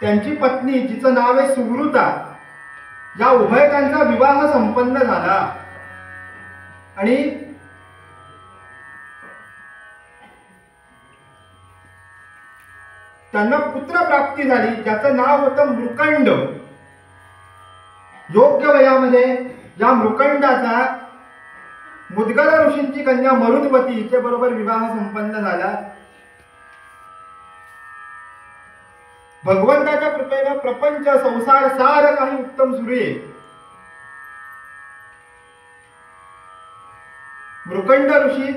त्यांची पत्नी जिचं नाव आहे सुवृता, या उभयतांचा विवाह संपन्न झाला आणि त्यांना पुत्र प्राप्ती झाली, ज्याचं नाव होतं मृकंड. योग्य वयामध्ये या मृकंडाचा मुद्गल ऋषींची कन्या मरुद्वती हिच्या बरोबर विवाह संपन्न झाला. भगवंताच्या कृपेने प्रपंच संसार सार काही उत्तम सुरू आहे. मृकंड ऋषी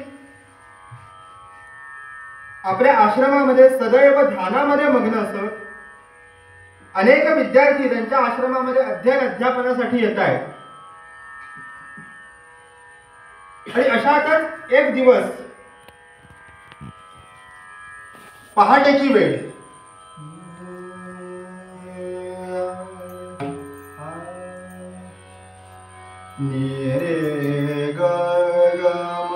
आपल्या आश्रमामध्ये सदैव ध्यानामध्ये मग्न असत. अनेक विद्यार्थी त्यांच्या आश्रमामध्ये अध्ययन अध्यापनासाठी येत आहेत. आणि अशातच एक दिवस पहाटेची वेळ, निरे गगम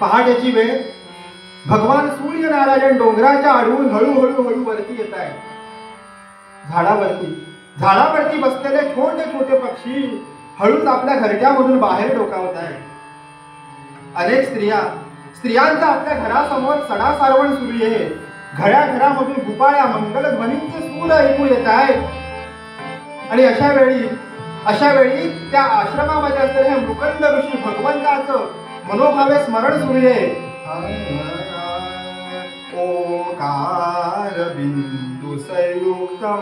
पहाटेची वेळ. भगवान सूर्यनारायण डोंगराच्या आडवून हळूहळू वरती येत आहे. झाडावरती बसलेले छोटे छोटे पक्षी हळूच आपल्या घरट्यामधून बाहेर डोकावत आहेत. अनेक स्त्रियांचा आपल्या घरासमोर सडा सारवण सुरू आहे. घरामधून भुपाळ्या मंगलध्वनींचे सूर ऐकू येत आहेत. आणि अशा वेळी त्या आश्रमामध्ये असलेले हे मृकंड ऋषी भगवंताचं मनोभावे स्मरण सुरू आहे. ओंकार बिंदू संयुक्तम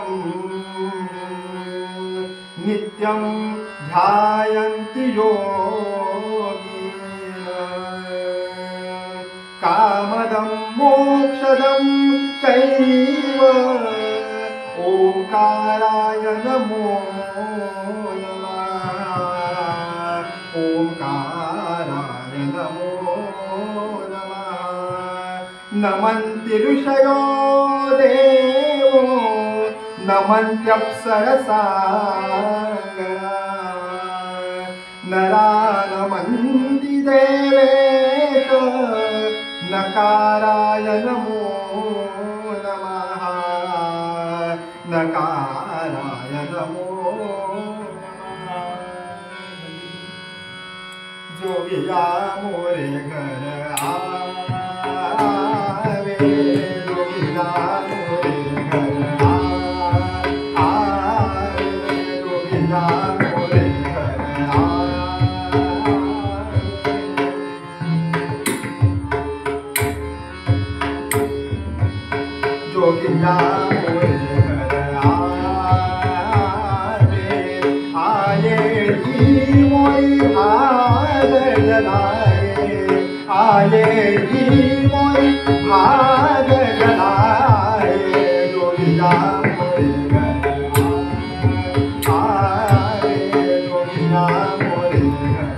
नित्यं ध्यायन्ति योगी कामदं मोक्षदं चैव ओंकाराय नमो नमः. ओंकाराय नमो नमः. नमन्ति ऋषयो देवो नमन्त्यप्सरसा नरा नमन्ति देवेश नकाराय नमो नमः. नकाराय नमो नमः. जोगिया मोरे घर आवे, जोगिया मोरे घर आवे, जोगिया मोरे घर जोगिया मोरे घर आये ही मोई भाग जलाए, आये ही मोई भाग जलाए. जोगिया मोरे घर आए, जोगिया मोरे घर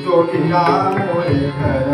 जोगिया मोरे घर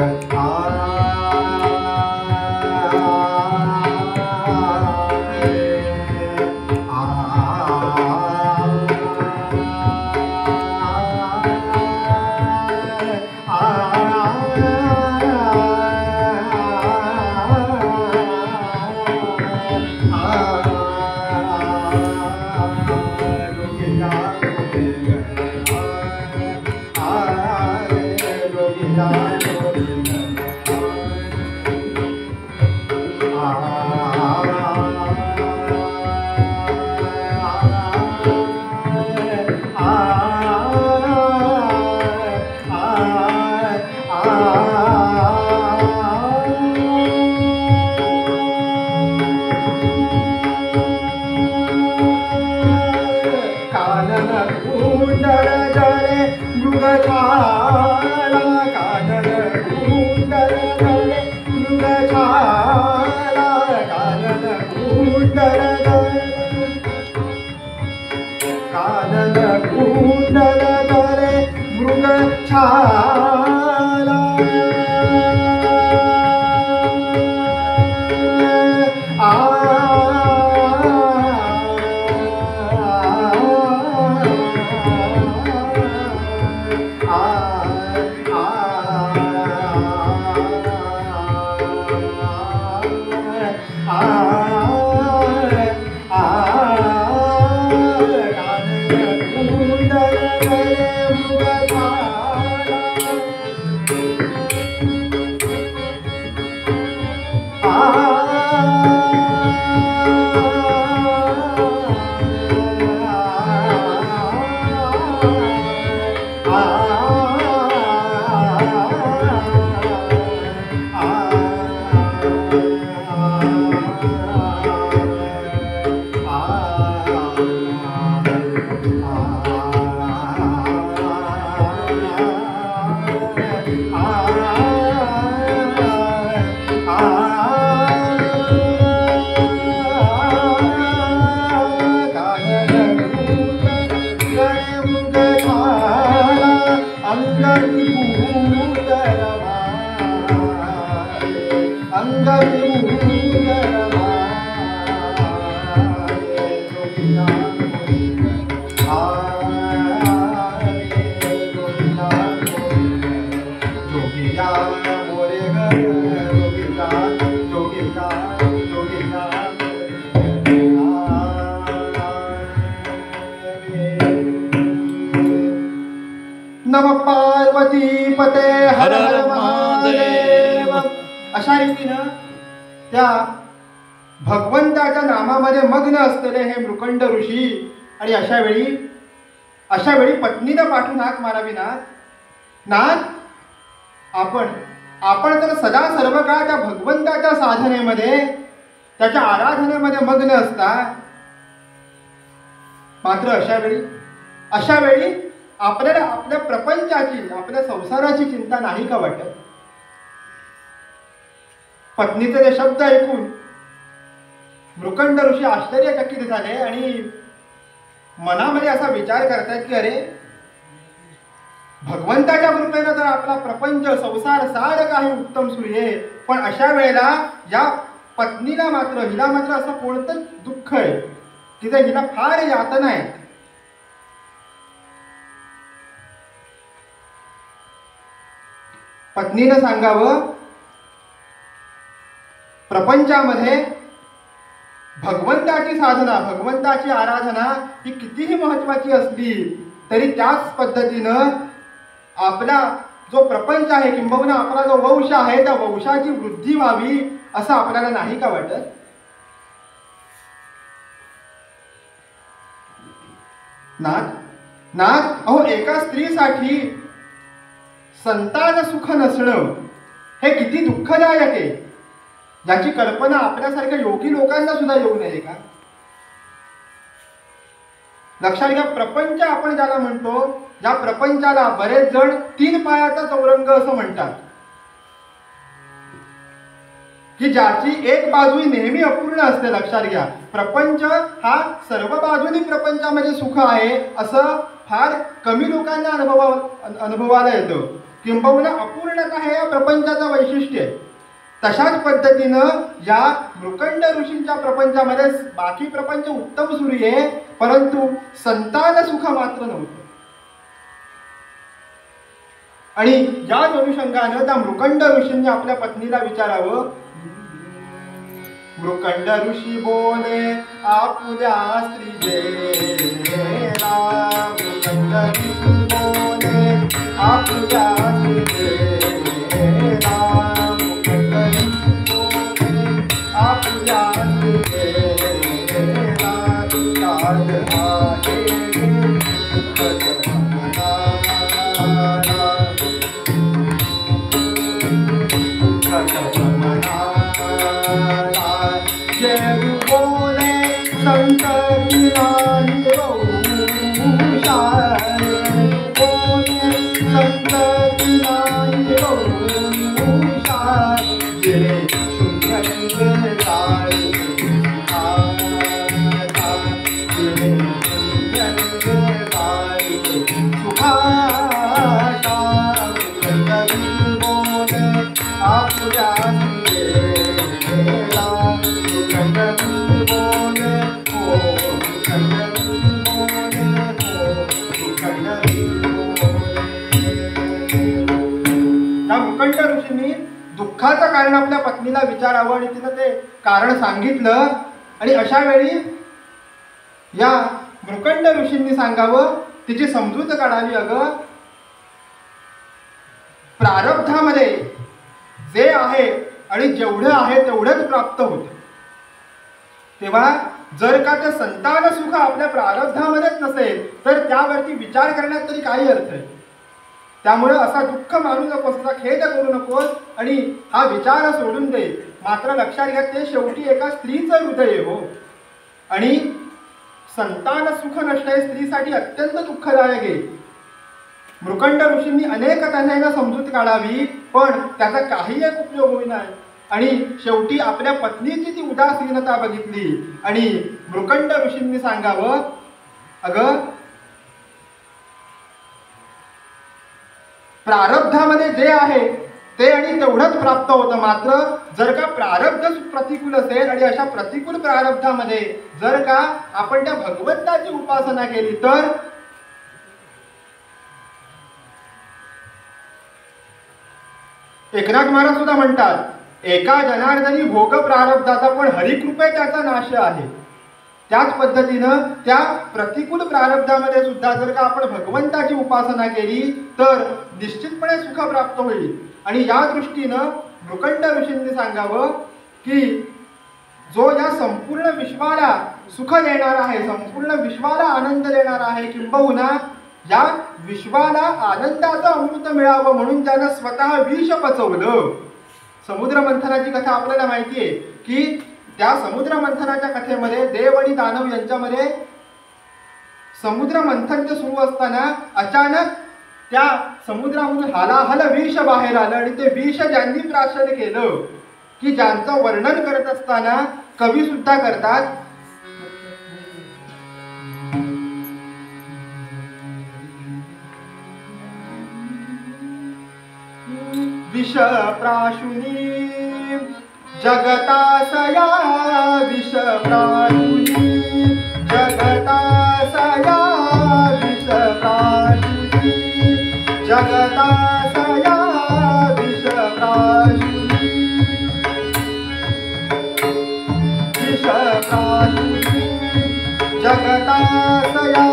नम पार्वती पते हर हर महादेव. अशा रीतीनं त्या भगवंताच्या नामामध्ये मग्न असलेले हे मृकंड ऋषी. आणि अशा वेळी पत्नीनं पाठवून हाक मारावी, नाथ आपण तर सदा सर्व काळ त्या भगवंताच्या साधनेमध्ये त्याच्या आराधनेमध्ये मग्न असता. मात्र अशा वेळी आपल्याला आपल्या प्रपंचाची आपल्या संसाराची चिंता नाही का वाटत? पत्नीचे ते शब्द ऐकून मृकंड ऋषी आश्चर्यचकित झाले आणि मनामध्ये असा विचार करतात की अरे, भगवंताच्या कृपेनं तर आपला प्रपंच संसार सारं काही उत्तम सुरू आहे, पण अशा वेळेला या पत्नीला हिला मात्र असं कोणतं दुःख आहे की हिला फार यातना आहे. पत्नीनं सांगावं, प्रपंचामध्ये भगवंताची साधना भगवंताची आराधना ही कितीही महत्वाची असली तरी त्याच पद्धतीनं आपला जो प्रपंच आहे किंबहुना आपला जो वंश आहे त्या वंशाची वृद्धी व्हावी असं आपल्याला नाही का वाटत? नाथ अहो, एका स्त्रीसाठी संतान सुख नसणं हे किती दुःखदायक आहे, याची कल्पना आपल्यासारख्या योगी लोकांना सुद्धा येऊ नये का? लक्षात घ्या, प्रपंच आपण ज्याला म्हणतो, या प्रपंचाला बरेच जण 3 पायाचा चौरंग असं म्हणतात की ज्याची एक बाजू नेहमी अपूर्ण असते. लक्षात घ्या, प्रपंच हा सर्व बाजूनी प्रपंचामध्ये सुख आहे असं फार कमी लोकांना अनुभवाला येतं. किंबहुना अपूर्णता हे या प्रपंचाचं वैशिष्ट्य आहे. तशाच पद्धतीनं या मृकंड ऋषींच्या प्रपंचामध्ये बाकी प्रपंच उत्तम सुरू आहे, परंतु संतान सुख मात्र नव्हतं. आणि याच अनुषंगानं त्या मृकंड ऋषींनी आपल्या पत्नीला विचारावं. मृकंड ऋषी बोले आपल्या स्त्रीजेला, मृकंड ऋषी बोले आपल्या स्त्रीजेला, मृकंड ऋषी बोले आपल्या स्त्रीजेला, काल आहे दुःखद मनाला, दुःखद मनाला, जेरू बोले संत नाही बहुशार, बोले संत नाही बहुशार, जे शून्य जाळी सुखाचा, जे शून्य जाळी सुखाचा, बोले आपल्या मृकंड ऋषींनी दुःखाचं कारण आपल्या पत्नीला विचारावं आणि तिनं ते कारण सांगितलं. आणि अशा वेळी या मृकंड ऋषींनी सांगावं, तिची समजूत काढावी. अगं, प्रारब्धामध्ये जे आहे आणि जेवढं आहे तेवढंच प्राप्त होतं. तेव्हा जर का ते संतान सुख आपल्या प्रारब्धामध्येच नसेल तर त्यावरती विचार करण्यात तरी काही अर्थ आहे. त्यामुळे असा दुःख मानू नकोस, असा खेद करू नकोस आणि हा विचार सोडून दे. मात्र लक्षात घ्या, ते शेवटी एका स्त्रीचं हृदय हो, आणि संतान सुख नष्ट हे स्त्रीसाठी अत्यंत दुःखदायक आहे. मृकंड ऋषींनी अनेक तऱ्हेनं समजूत काढावी, पण त्याचा काही एक उपयोग होईना. आणि शेवटी आपल्या पत्नीची ती उदासीनता बघितली आणि मृकंड ऋषींनी सांगावं, अगं, प्रारब्धामध्ये जे आहे ते आणि तेवढंच प्राप्त होतं. मात्र जर का प्रारब्ध प्रतिकूल असेल आणि अशा प्रतिकूल प्रारब्धामध्ये जर का आपण त्या भगवंताची उपासना केली तर एकनाथ महाराज सुद्धा म्हणतात, एका जनार्दनी भोग प्रारब्धाचा पण हरिकृपे त्याचा नाश आहे. त्याच पद्धतीनं त्या प्रतिकूल प्रारब्धामध्ये सुद्धा जर का आपण भगवंताची उपासना केली तर निश्चितपणे सुख प्राप्त होईल. आणि या दृष्टीनं मृकंड ऋषींनी सांगावं की जो या संपूर्ण विश्वाला सुख देणार आहे, संपूर्ण विश्वाला आनंद देणार आहे, किंबहुना या विश्वाला आनंदाचं अमृत मिळावं म्हणून त्यानं स्वतः विष पचवलं. समुद्र मंथनाची कथा आपल्याला माहिती आहे की त्या समुद्र मंथनाच्या कथेमध्ये देव आणि दानव यांच्यामध्ये समुद्र मंथन सुरू असताना अचानक त्या समुद्रामधून हालाहल विष बाहेर आलं आणि ते विष ज्यांनी प्राशन केलं की ज्यांचं वर्णन करत असताना कवी सुद्धा करतात, विष प्राशुनी जगतासया, विष प्राशुनी जगतासया, विष प्राशुनी जगतासया, विष प्राशुनी, विष प्राशुनी जगतासया.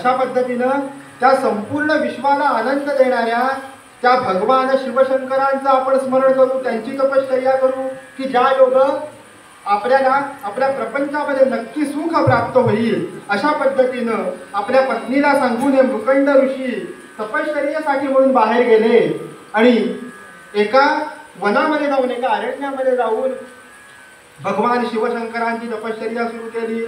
अशा पद्धतीनं त्या संपूर्ण विश्वाला आनंद देणाऱ्या त्या भगवान शिवशंकरांचं आपण स्मरण करू, त्यांची तपश्चर्या करू की ज्या योग आपल्याला आपल्या प्रपंचामध्ये नक्की सुख प्राप्त होईल. अशा पद्धतीनं आपल्या पत्नीला सांगून हे मृकंड ऋषी तपश्चर्येसाठी म्हणून बाहेर गेले आणि एका वनामध्ये जाऊन, एका अरण्यामध्ये जाऊन भगवान शिवशंकरांची तपश्चर्या सुरू केली.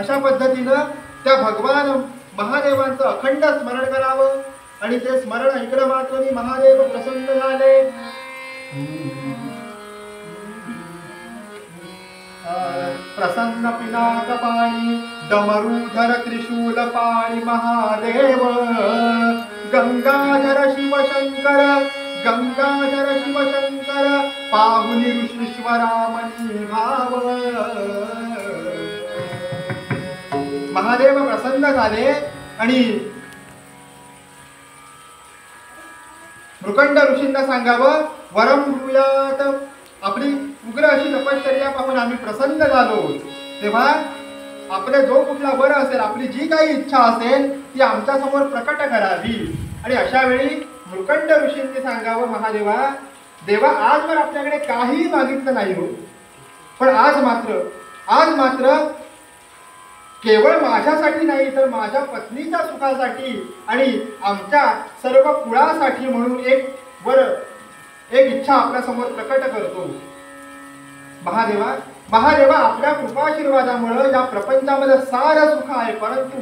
अशा पद्धतीनं त्या भगवान महादेवांचं अखंड स्मरण करावं आणि ते स्मरण ऐकलं मात्र महादेव प्रसन्न झाले. प्रसन्न पिनाक पाणी डमरूधर त्रिशूल पाणी महादेव गंगाधर शिवशंकर गंगाधर शिवशंकर पाहुनी ऋषीश्वरामणी भाव. महादेव प्रसन्न झाले आणि मृकंड ऋषींना सांगावं, वरम ब्रूयात, आपली उग्र अशी तपश्चर्या पाहून आम्ही प्रसन्न झालो, तेव्हा आपले जो कुठला वर असेल, आपली जी काही इच्छा असेल ती आमच्या समोर प्रकट करावी. आणि अशा वेळी मृकंड ऋषींनी सांगावं, महादेवा देवा आजवर आपल्याकडे काही मागितलं नाही हो, पण आज मात्र केवळ माझ्यासाठी नाही तर माझ्या पत्नीच्या सुखासाठी आणि आमच्या सर्व कुळासाठी म्हणून एक इच्छा आपल्या समोर प्रकट करतो. महादेवा आपल्या कृपाशीर्वादामुळे या प्रपंचामध्ये सारं सुख आहे, परंतु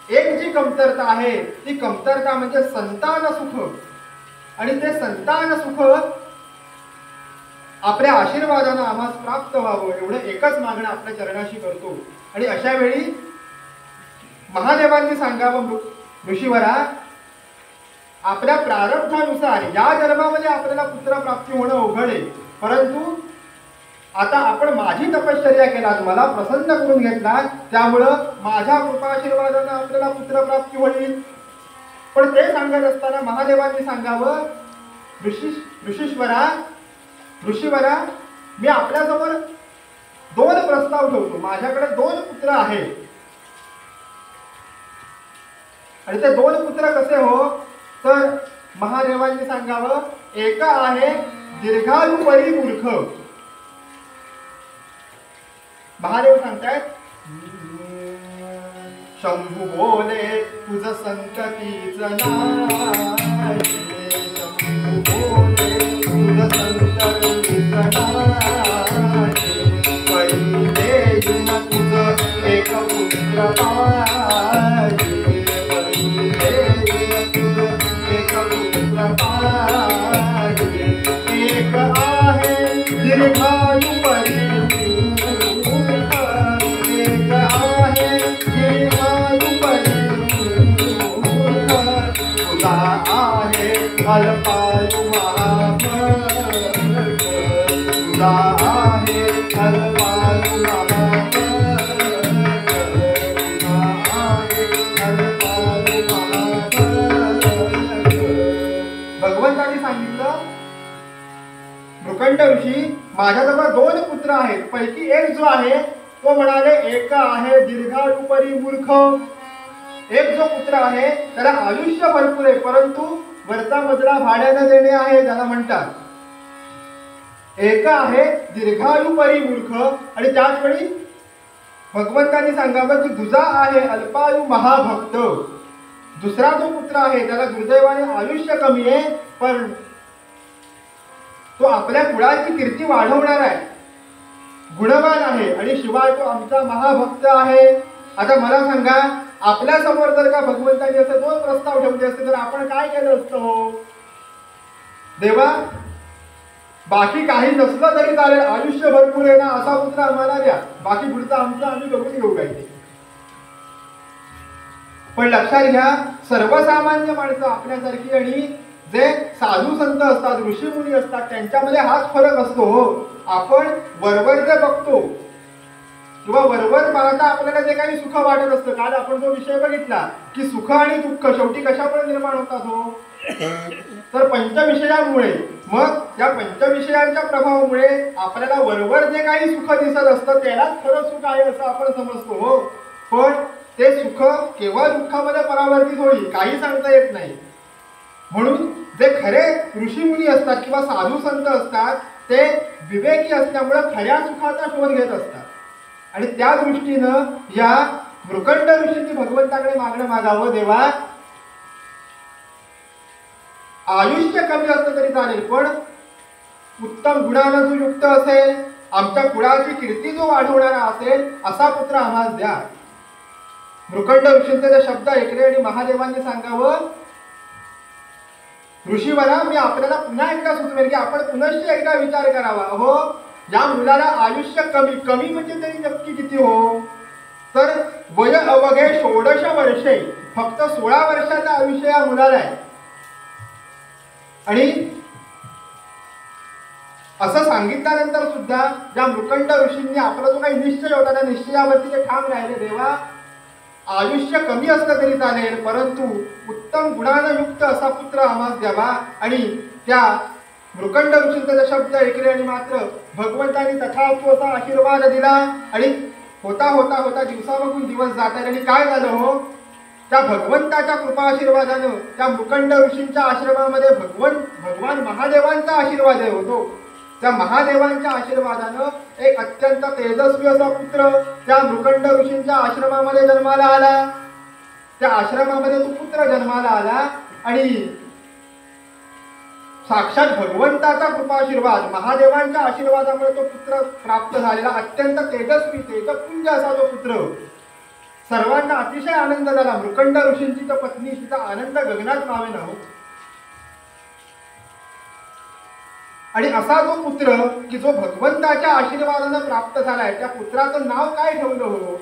एक जी कमतरता आहे ती कमतरता म्हणजे संतान सुख. आणि ते संतान सुख आपल्या आशीर्वादानं आम्हाला प्राप्त व्हावं एवढं एकच मागणं आपल्या चरणाशी करतो. आणि अशा वेळी महादेवांनी सांगावं, ऋषीवरा आपल्या प्रारब्धानुसार या जन्मामध्ये आपल्याला पुत्र प्राप्ती होणं अवघड आहे, परंतु आता आपण माझी तपश्चर्या केलात, मला प्रसन्न करून घेतलात, त्यामुळं माझ्या कृपाशीर्वादानं आपल्याला पुत्र प्राप्ती होईल. पण ते सांगत असताना महादेवांनी सांगावं, ऋषीवरा मी आपल्यासमोर 2 प्रस्ताव ठेवतो. माझ्याकडे 2 पुत्र आहेत आणि ते 2 पुत्र कसे हो, तर महादेवांनी सांगावं, एका आहे दीर्घायु परिमूर्ख. महादेव सांगतायत, शंभू बोले तुझ संततीच नाही, शंभू बोले तुझ संततीच नाही, पहिले तुझ एक भगवंतांनी सांगितलं, मृकंड ऋषी, माझ्याजवळ 2 पुत्र आहेत, पैकी एक जो आहे तो म्हणाले एक आहे दीर्घायुपरी मूर्ख. एक जो पुत्र आहे त्याला आयुष्य भरपूर आहे, परंतु वरचा मजला भाड्याने देणे आहे त्याला म्हणतात. एक आहे दीर्घायुपरी मूर्ख, आणि त्याचवेळी भगवंतांनी सांगावं की दुजा आहे अल्पायु महाभक्त. दुसरा जो पुत्र आहे त्याला दुर्दैवाने आयुष्य कमी आहे, पण तो आपल्या कुळाची कीर्ती वाढवणार आहे, गुणवान आहे, आणि शिवाय तो आमचा महाभक्त आहे. आता मला सांगा, आपल्या समोर जर का भगवंतांनी असे 2 प्रस्ताव ठेवले असते तर आपण काय केलं असतं? हो देवा, बाकी काही नसलं तरी चालेल, आयुष्य भरपूर आहे ना, असा पुत्र आम्हाला द्या, बाकी पुढचं आमचं आम्ही बघून घेऊ काही. पण लक्षात घ्या, सर्वसामान्य माणसं आपल्यासारखी आणि जे साधू संत असतात, ऋषीमुनी असतात, त्यांच्यामध्ये हाच फरक असतो. आपण वरवर जे बघतो किंवा वरवर पाहता आपल्याला जे काही सुख वाटत असतं, काल आपण जो विषय बघितला की सुख आणि दुःख शेवटी कशामुळे निर्माण होतात? हो तर पंचविषयामुळे. मग या पंचविषयांच्या प्रभावामुळे आपल्याला वरवर जे काही सुख दिसत असतं त्यालाच खरं सुख आहे असं आपण समजतो. हो, पण ते सुख केवळ दुःखामध्ये परावर्तित होईल काही सांगता येत नाही. म्हणून जे खरे ऋषीमुनी असतात किंवा साधू संत असतात ते विवेकी असल्यामुळे खऱ्या सुखाचा शोध घेत असतात, आणि त्या दृष्टीनं या मृकंड ऋषींनी भगवंताकडे मागणं मागावं, देवा आयुष्य कमी असलं तरी चालेल, पण उत्तम गुणानं जो युक्त असेल, आमच्या कुळाची कीर्ती जो वाढवणारा असेल असा पुत्र आम्हाला द्या. मृकंड ऋषींचे ते शब्द ऐकले आणि महादेवांनी सांगावं, ऋषीवरा, मी आपल्याला पुन्हा एकदा सुचवेल की आपण पुनश्च एकदा विचार करावा. हो, या मुलाला आयुष्य कमी कमी म्हणजे तरी नक्की किती? हो तर वय अवघे 16 वर्षे, फक्त 16 वर्षाचं आयुष्य या मुलाला आहे. आणि असं सांगितल्यानंतर सुद्धा या मृकंड ऋषींनी आपला जो काही निश्चय होता त्या निश्चयावरती ते ठाम राहिले. देवा, आयुष्य कमी असलं तरी चालेल, परंतु उत्तम गुणानं युक्त असा पुत्र आम्हाला द्यावा. आणि त्या मृकंड ऋषींचा शब्द ऐकले आणि मात्र भगवंतांनी तथास्तुचा आशीर्वाद दिला. आणि होता होता होता दिवसामागून दिवस जात आहेत, आणि काय झालं? हो, त्या भगवंताच्या कृपा आशीर्वादानं त्या मृकंड ऋषींच्या आश्रमामध्ये भगवान महादेवांचा आशीर्वाद होतो. त्या महादेवांच्या आशीर्वादानं एक अत्यंत तेजस्वी असा पुत्र त्या मृकंड ऋषींच्या आश्रमामध्ये जन्माला आला. त्या आश्रमामध्ये तो पुत्र जन्माला आला आणि साक्षात भगवंताचा कृपाशीर्वाद, महादेवांच्या आशीर्वादामुळे तो पुत्र प्राप्त झालेला अत्यंत तेजस्वी तेजपुंज असा तो पुत्र. सर्वांना अतिशय आनंद झाला. मृकंड ऋषींची तर पत्नी, तिचा आनंद गगनात मावेना. हो, आणि असा जो पुत्र की जो भगवंताच्या आशीर्वादाने प्राप्त झालाय, त्या पुत्राचं नाव काय ठेवलं? हो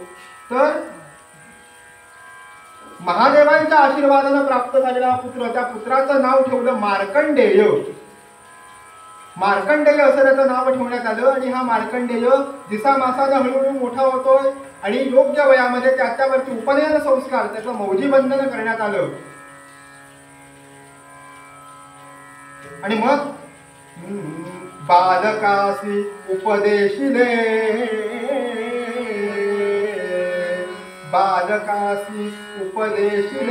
तर महादेवांच्या आशीर्वादाने प्राप्त झालेला पुत्र, त्या पुत्राचं नाव ठेवलं मार्कंडेय. मार्कंडेय असं त्याचं नाव ठेवण्यात आलं. आणि हा मार्कंडेय दिसामासाने हळूहळू मोठा होतोय आणि योग्य वयामध्ये त्याच्यावरती उपनयन संस्कार, त्याचं मौजी बंधन करण्यात आलं. आणि मग बालकासी उपदेशिले, बालकासी उपदेशिले.